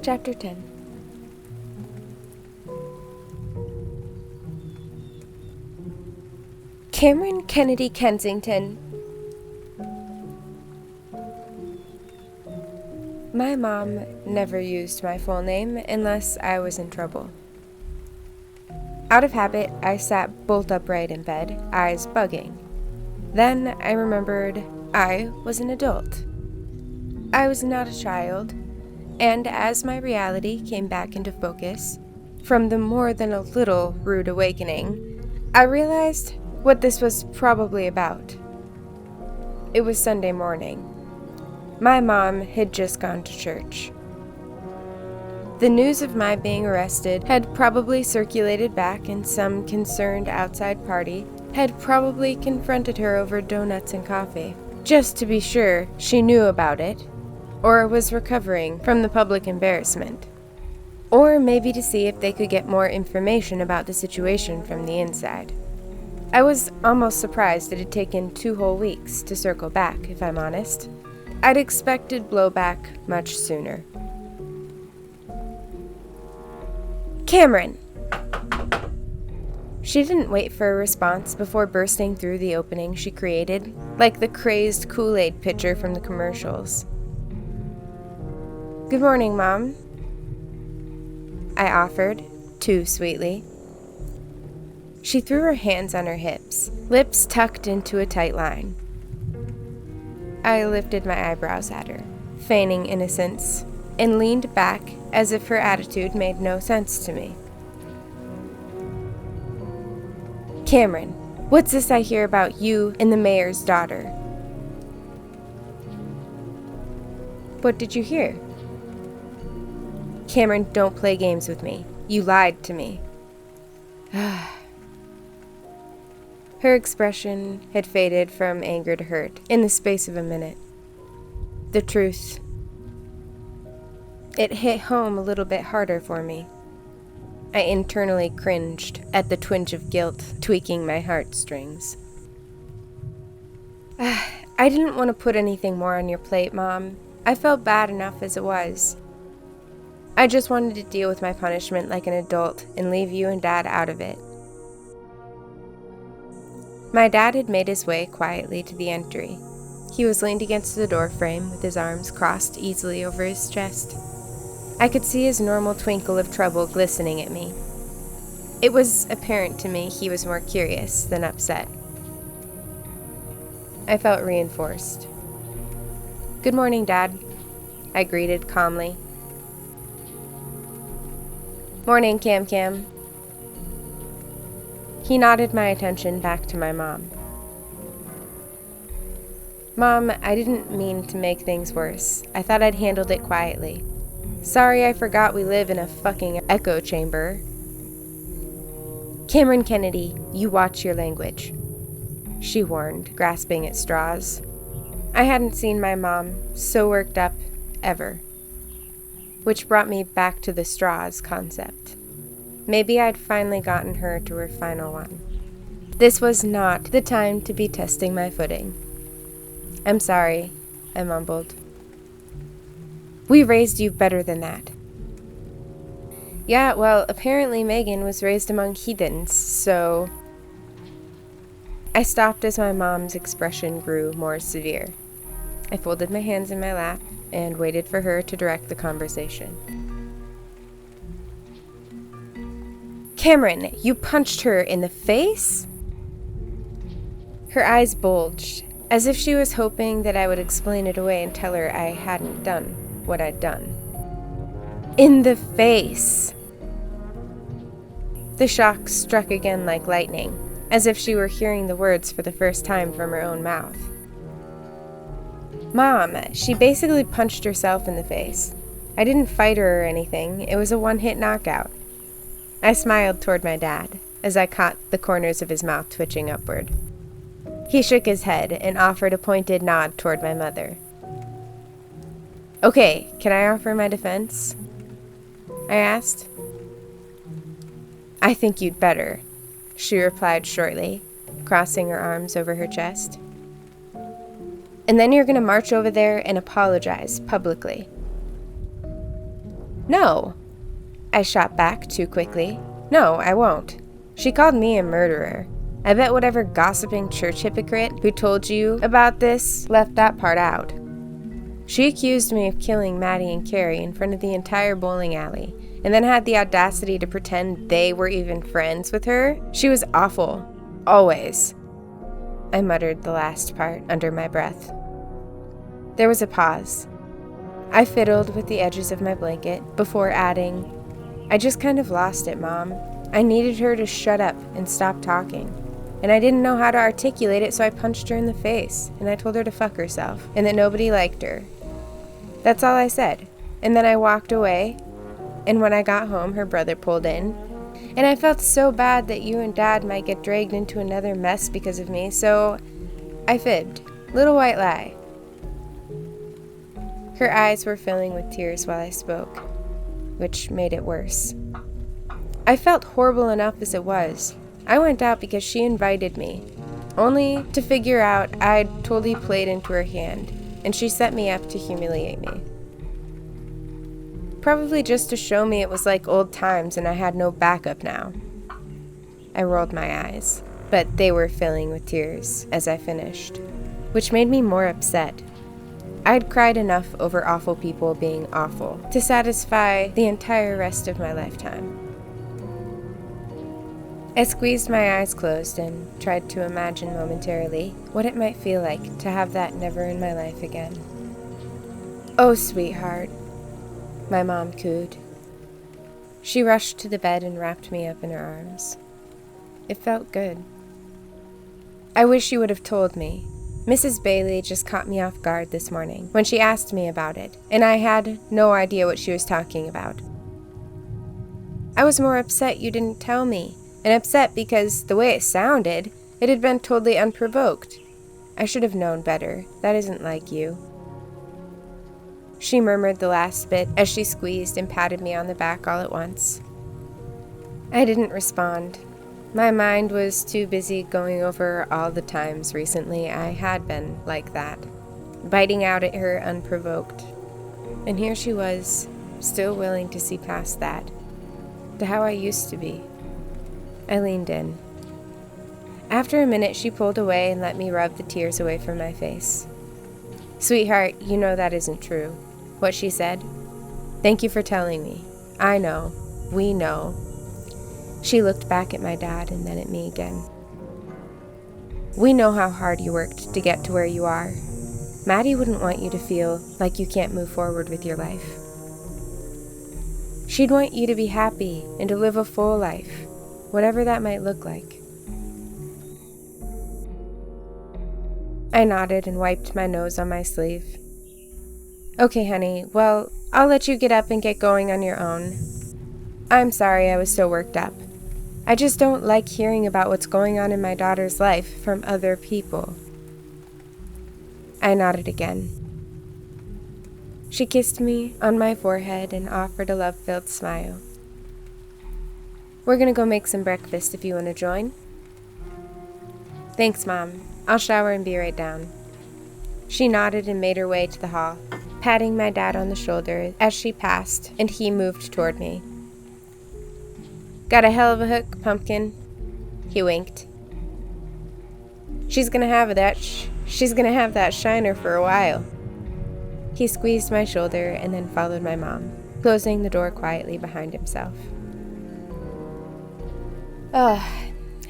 Chapter 10. Cameron Kennedy Kensington. My mom never used my full name unless I was in trouble. Out of habit, I sat bolt upright in bed, eyes bugging. Then I remembered I was an adult. I was not a child, and as my reality came back into focus, from the more than a little rude awakening, I realized what this was probably about. It was Sunday morning. My mom had just gone to church. The news of my being arrested had probably circulated back, and some concerned outside party had probably confronted her over donuts and coffee, just to be sure she knew about it, or was recovering from the public embarrassment, or maybe to see if they could get more information about the situation from the inside. I was almost surprised it had taken 2 whole weeks to circle back, if I'm honest. I'd expected blowback much sooner. Cameron! She didn't wait for a response before bursting through the opening she created, like the crazed Kool-Aid pitcher from the commercials. Good morning, Mom, I offered, too sweetly. She threw her hands on her hips, lips tucked into a tight line. I lifted my eyebrows at her, feigning innocence, and leaned back as if her attitude made no sense to me. Cameron, what's this I hear about you and the mayor's daughter? What did you hear? Cameron, don't play games with me. You lied to me. Her expression had faded from anger to hurt in the space of a minute. The truth. It hit home a little bit harder for me. I internally cringed at the twinge of guilt tweaking my heartstrings. I didn't want to put anything more on your plate, Mom. I felt bad enough as it was. I just wanted to deal with my punishment like an adult and leave you and Dad out of it. My dad had made his way quietly to the entry. He was leaned against the door frame with his arms crossed easily over his chest. I could see his normal twinkle of trouble glistening at me. It was apparent to me he was more curious than upset. I felt reinforced. Good morning, Dad, I greeted calmly. Morning, Cam. He nodded my attention back to my mom. Mom, I didn't mean to make things worse. I thought I'd handled it quietly. Sorry I forgot we live in a fucking echo chamber. Cameron Kennedy, you watch your language, she warned, grasping at straws. I hadn't seen my mom so worked up ever. Which brought me back to the straws concept. Maybe I'd finally gotten her to her final one. This was not the time to be testing my footing. I'm sorry, I mumbled. We raised you better than that. Yeah, well, apparently Megan was raised among heathens, so... I stopped as my mom's expression grew more severe. I folded my hands in my lap and waited for her to direct the conversation. Cameron, you punched her in the face? Her eyes bulged, as if she was hoping that I would explain it away and tell her I hadn't done what I'd done. In the face! The shock struck again like lightning, as if she were hearing the words for the first time from her own mouth. Mom, she basically punched herself in the face. I didn't fight her or anything, it was a one-hit knockout. I smiled toward my dad, as I caught the corners of his mouth twitching upward. He shook his head and offered a pointed nod toward my mother. Okay, can I offer my defense? I asked. I think you'd better, she replied shortly, crossing her arms over her chest. And then you're going to march over there and apologize publicly. No, I shot back too quickly. No, I won't. She called me a murderer. I bet whatever gossiping church hypocrite who told you about this left that part out. She accused me of killing Maddie and Carrie in front of the entire bowling alley, and then had the audacity to pretend they were even friends with her. She was awful. Always. I muttered the last part under my breath. There was a pause. I fiddled with the edges of my blanket before adding, I just kind of lost it, Mom. I needed her to shut up and stop talking. And I didn't know how to articulate it, so I punched her in the face, and I told her to fuck herself, and that nobody liked her. That's all I said. And then I walked away, and when I got home, her brother pulled in. And I felt so bad that you and Dad might get dragged into another mess because of me, so I fibbed. Little white lie. Her eyes were filling with tears while I spoke, which made it worse. I felt horrible enough as it was. I went out because she invited me, only to figure out I'd totally played into her hand, and she set me up to humiliate me. Probably just to show me it was like old times and I had no backup now. I rolled my eyes, but they were filling with tears as I finished, which made me more upset. I'd cried enough over awful people being awful to satisfy the entire rest of my lifetime. I squeezed my eyes closed and tried to imagine momentarily what it might feel like to have that never in my life again. "Oh, sweetheart," my mom cooed. She rushed to the bed and wrapped me up in her arms. It felt good. I wish you would have told me. Mrs. Bailey just caught me off guard this morning when she asked me about it, and I had no idea what she was talking about. I was more upset you didn't tell me, and upset because the way it sounded, it had been totally unprovoked. I should have known better. That isn't like you. She murmured the last bit as she squeezed and patted me on the back all at once. I didn't respond. My mind was too busy going over all the times recently I had been like that, biting out at her unprovoked. And here she was, still willing to see past that, to how I used to be. I leaned in. After a minute, she pulled away and let me rub the tears away from my face. "Sweetheart, you know that isn't true," what she said. "Thank you for telling me. I know. We know." She looked back at my dad and then at me again. "We know how hard you worked to get to where you are. Maddie wouldn't want you to feel like you can't move forward with your life. She'd want you to be happy and to live a full life, whatever that might look like." I nodded and wiped my nose on my sleeve. "Okay, honey, well, I'll let you get up and get going on your own. I'm sorry I was so worked up. I just don't like hearing about what's going on in my daughter's life from other people." I nodded again. She kissed me on my forehead and offered a love-filled smile. "We're gonna go make some breakfast if you want to join." "Thanks, Mom. I'll shower and be right down." She nodded and made her way to the hall, patting my dad on the shoulder as she passed, and he moved toward me. "Got a hell of a hook, Pumpkin." He winked. She's gonna have that shiner for a while." He squeezed my shoulder and then followed my mom, closing the door quietly behind himself. I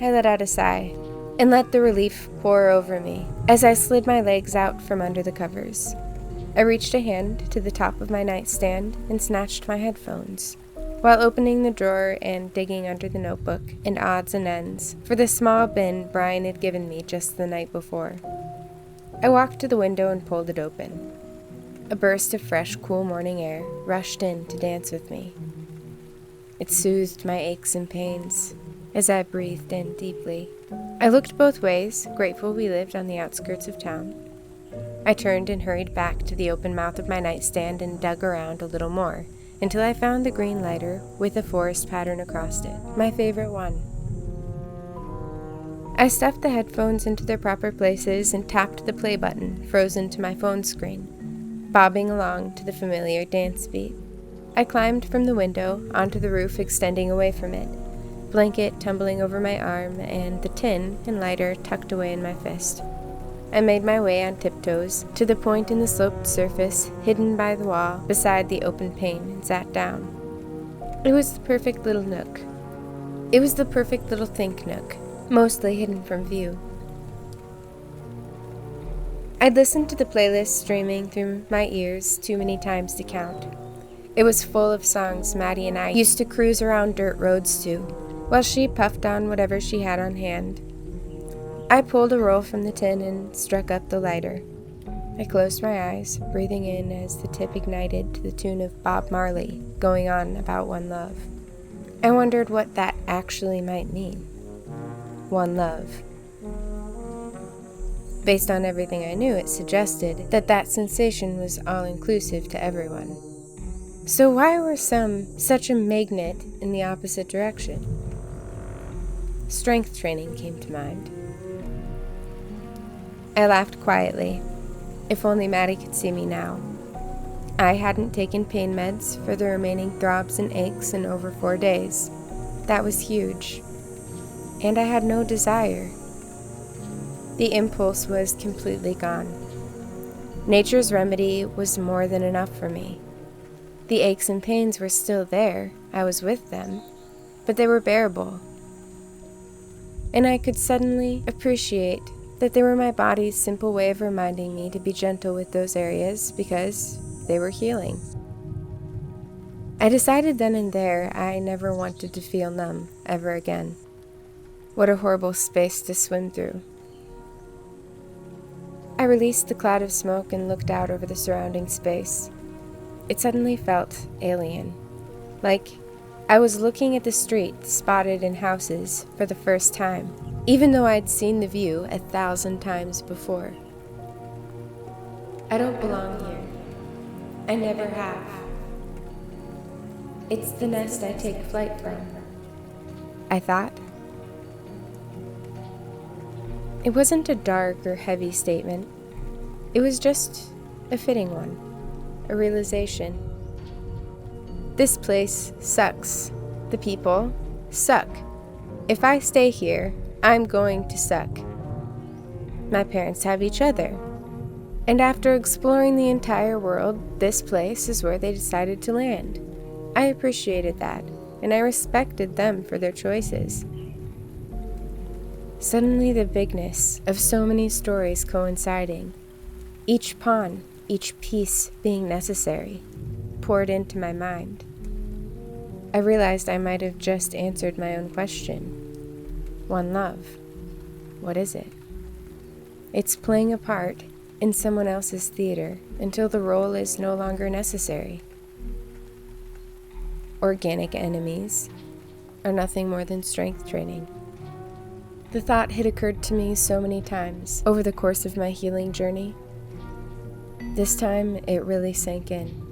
let out a sigh and let the relief pour over me as I slid my legs out from under the covers. I reached a hand to the top of my nightstand and snatched my headphones, while opening the drawer and digging under the notebook and odds and ends for the small bin Brian had given me just the night before. I walked to the window and pulled it open. A burst of fresh, cool morning air rushed in to dance with me. It soothed my aches and pains as I breathed in deeply. I looked both ways, grateful we lived on the outskirts of town. I turned and hurried back to the open mouth of my nightstand and dug around a little more, until I found the green lighter with a forest pattern across it, my favorite one. I stuffed the headphones into their proper places and tapped the play button frozen to my phone screen, bobbing along to the familiar dance beat. I climbed from the window onto the roof extending away from it, blanket tumbling over my arm and the tin and lighter tucked away in my fist. I made my way on tiptoes to the point in the sloped surface hidden by the wall beside the open pane and sat down. It was the perfect little nook. It was the perfect little think nook, mostly hidden from view. I'd listened to the playlist streaming through my ears too many times to count. It was full of songs Maddie and I used to cruise around dirt roads to, while she puffed on whatever she had on hand. I pulled a roll from the tin and struck up the lighter. I closed my eyes, breathing in as the tip ignited to the tune of Bob Marley, going on about one love. I wondered what that actually might mean. One love. Based on everything I knew, it suggested that that sensation was all-inclusive to everyone. So why were some such a magnet in the opposite direction? Strength training came to mind. I laughed quietly. If only Maddie could see me now. I hadn't taken pain meds for the remaining throbs and aches in over 4 days. That was huge. And I had no desire. The impulse was completely gone. Nature's remedy was more than enough for me. The aches and pains were still there, I was with them, but they were bearable. And I could suddenly appreciate that they were my body's simple way of reminding me to be gentle with those areas because they were healing. I decided then and there I never wanted to feel numb ever again. What a horrible space to swim through. I released the cloud of smoke and looked out over the surrounding space. It suddenly felt alien, like I was looking at the street spotted in houses for the first time, even though I'd seen the view 1,000 times before. I don't belong here. I never have. It's the nest I take flight from, I thought. It wasn't a dark or heavy statement. It was just a fitting one, a realization. This place sucks. The people suck. If I stay here, I'm going to suck. My parents have each other. And after exploring the entire world, this place is where they decided to land. I appreciated that, and I respected them for their choices. Suddenly the bigness of so many stories coinciding, each pawn, each piece being necessary, poured into my mind. I realized I might have just answered my own question. One love. What is it? It's playing a part in someone else's theater until the role is no longer necessary. Organic enemies are nothing more than strength training. The thought had occurred to me so many times over the course of my healing journey. This time, it really sank in.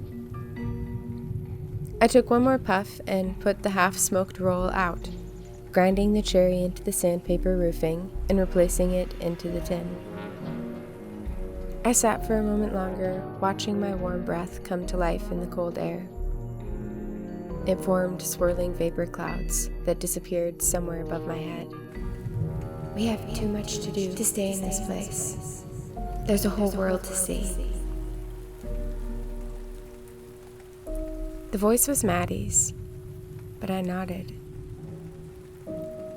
I took one more puff and put the half-smoked roll out, grinding the cherry into the sandpaper roofing and replacing it into the tin. I sat for a moment longer, watching my warm breath come to life in the cold air. It formed swirling vapor clouds that disappeared somewhere above my head. We have too much to do to stay in this place. There's a whole world to see. The voice was Maddie's, but I nodded.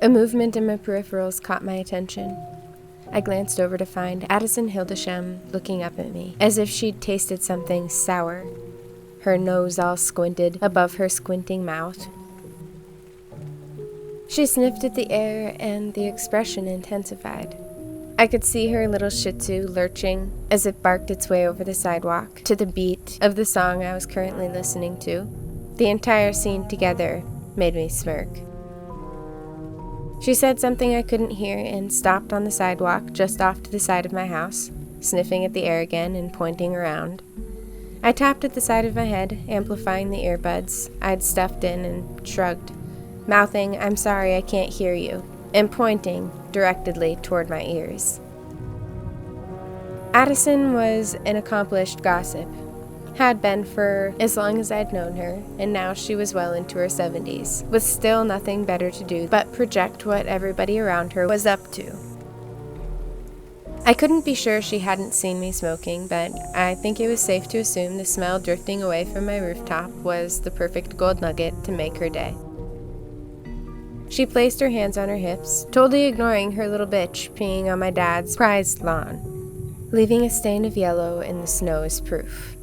A movement in my peripherals caught my attention. I glanced over to find Addison Hildesheim looking up at me, as if she'd tasted something sour, her nose all squinted above her squinting mouth. She sniffed at the air, and the expression intensified. I could see her little shih tzu lurching as it barked its way over the sidewalk to the beat of the song I was currently listening to. The entire scene together made me smirk. She said something I couldn't hear and stopped on the sidewalk just off to the side of my house, sniffing at the air again and pointing around. I tapped at the side of my head, amplifying the earbuds I'd stuffed in, and shrugged, mouthing, "I'm sorry, I can't hear you," and pointing directedly toward my ears. Addison was an accomplished gossip. Had been for as long as I'd known her, and now she was well into her 70s, with still nothing better to do but project what everybody around her was up to. I couldn't be sure she hadn't seen me smoking, but I think it was safe to assume the smell drifting away from my rooftop was the perfect gold nugget to make her day. She placed her hands on her hips, totally ignoring her little bitch peeing on my dad's prized lawn, leaving a stain of yellow in the snow as proof.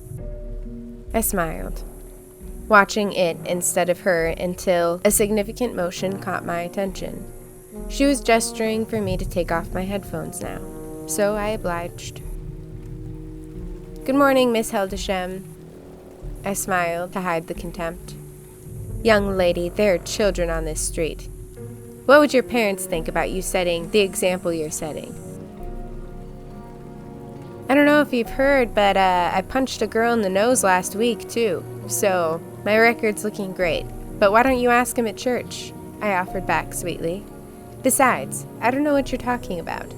I smiled, watching it instead of her until a significant motion caught my attention. She was gesturing for me to take off my headphones now, so I obliged. "Good morning, Miss Heldesham." I smiled to hide the contempt. "Young lady, there are children on this street. What would your parents think about you setting the example you're setting?" "I don't know if you've heard, but I punched a girl in the nose last week, too. So, my record's looking great. But why don't you ask him at church?" I offered back sweetly. "Besides, I don't know what you're talking about."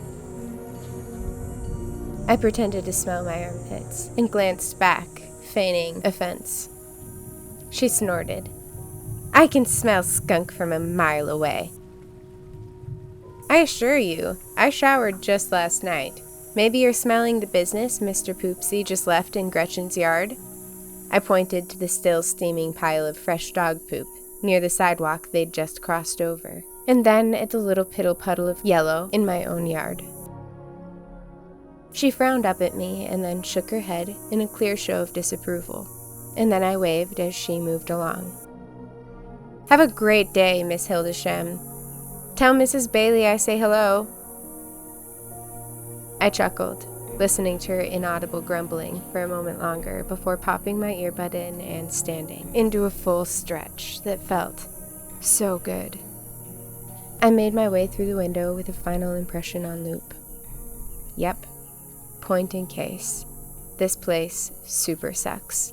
I pretended to smell my armpits and glanced back, feigning offense. She snorted. "I can smell skunk from a mile away." "I assure you, I showered just last night. Maybe you're smelling the business Mr. Poopsie just left in Gretchen's yard?" I pointed to the still steaming pile of fresh dog poop near the sidewalk they'd just crossed over, and then at the little piddle-puddle of yellow in my own yard. She frowned up at me and then shook her head in a clear show of disapproval, and then I waved as she moved along. "Have a great day, Miss Hildesham. Tell Mrs. Bailey I say hello." I chuckled, listening to her inaudible grumbling for a moment longer before popping my earbud in and standing into a full stretch that felt so good. I made my way through the window with a final impression on loop. Yep, point in case. This place super sucks.